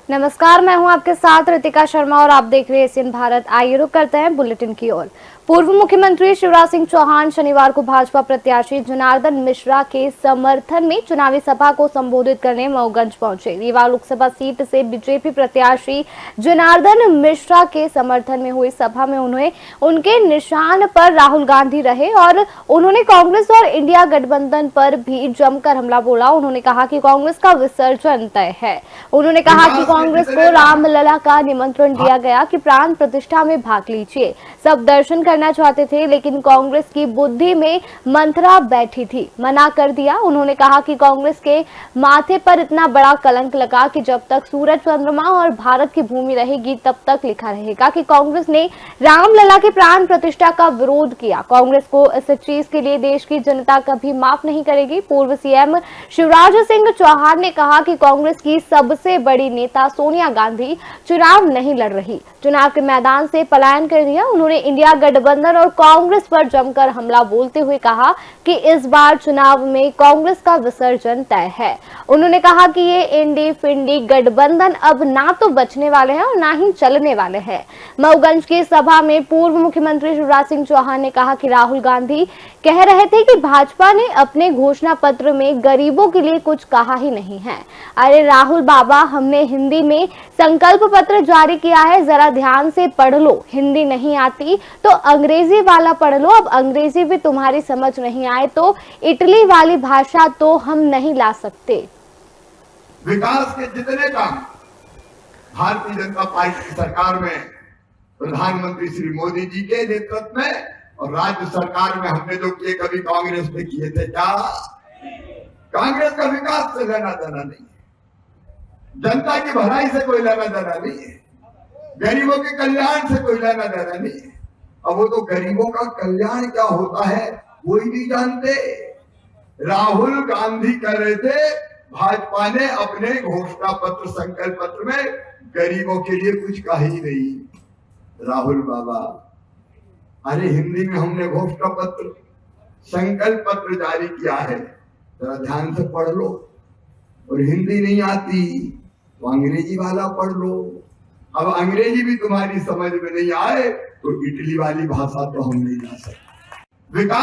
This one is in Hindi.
नमस्कार, मैं हूं आपके साथ रितिका शर्मा और आप देख रहे हैं एशियन भारत। आइए रुक करते हैं बुलेटिन की ओर। पूर्व मुख्यमंत्री शिवराज सिंह चौहान शनिवार को भाजपा प्रत्याशी जनार्दन मिश्रा के समर्थन में चुनावी सभा को संबोधित करने मऊगंज पहुंचे। रीवा लोकसभा सीट से बीजेपी प्रत्याशी जनार्दन मिश्रा के समर्थन में हुई सभा में उनके निशान पर राहुल गांधी रहे और उन्होंने कांग्रेस और इंडिया गठबंधन पर भी जमकर हमला बोला। उन्होंने कहा कि कांग्रेस का विसर्जन तय है। उन्होंने कहा कि कांग्रेस को रामलला का निमंत्रण दिया गया कि प्राण प्रतिष्ठा में भाग लीजिए। सब दर्शन करना चाहते थे, लेकिन कांग्रेस की बुद्धि में मंथरा बैठी थी, मना कर दिया। उन्होंने कहा कि कांग्रेस के माथे पर इतना बड़ा कलंक लगा कि जब तक सूरज चंद्रमा और भारत की भूमि रहेगी तब तक लिखा रहेगा कि कांग्रेस ने रामलला की प्राण प्रतिष्ठा का विरोध किया। कांग्रेस को इस चीज के लिए देश की जनता कभी माफ नहीं करेगी। पूर्व सीएम शिवराज सिंह चौहान ने कहा कि कांग्रेस की सबसे बड़ी नेता सोनिया गांधी चुनाव नहीं लड़ रही, चुनाव के मैदान से पलायन कर दिया। उन्होंने इंडिया गठबंधन और कांग्रेस पर जमकर हमला बोलते हुए कहा कि इस बार चुनाव में कांग्रेस का विसर्जन तय है। उन्होंने कहा कि ये इंडी फिंडी गठबंधन अब ना तो बचने वाले हैं और ना ही चलने वाले हैं। मऊगंज की सभा में पूर्व मुख्यमंत्री शिवराज सिंह चौहान ने कहा कि राहुल गांधी कह रहे थे कि भाजपा ने अपने घोषणा पत्र में गरीबों के लिए कुछ कहा ही नहीं है। अरे राहुल बाबा, हमने हिंदी में संकल्प पत्र जारी किया है, जरा ध्यान से पढ़ लो। हिंदी नहीं आती तो अंग्रेजी वाला पढ़ लो। अब अंग्रेजी भी तुम्हारी समझ नहीं आए तो इटली वाली भाषा तो हम नहीं ला सकते। विकास के जितने काम भारतीय जनता पार्टी की सरकार में प्रधानमंत्री श्री मोदी जी के नेतृत्व में और राज्य सरकार में हमने जो किए कभी कांग्रेस में किए थे क्या? कांग्रेस का विकास से लेना देना नहीं है, जनता की भलाई से कोई लेना देना नहीं है, गरीबों के कल्याण से कोई लेना देना नहीं है। अब वो तो गरीबों का कल्याण क्या होता है कोई नहीं जानते। राहुल गांधी कह रहे थे भाजपा ने अपने घोषणा पत्र संकल्प पत्र में गरीबों के लिए कुछ कहा ही नहीं। राहुल बाबा, अरे हिंदी में हमने घोषणा पत्र संकल्प पत्र जारी किया है, जरा ध्यान से पढ़ लो। और हिंदी नहीं आती तो अंग्रेजी वाला पढ़ लो। अब अंग्रेजी भी तुम्हारी समझ में नहीं आए तो इटली वाली भाषा तो हम नहीं ला सकते। विकास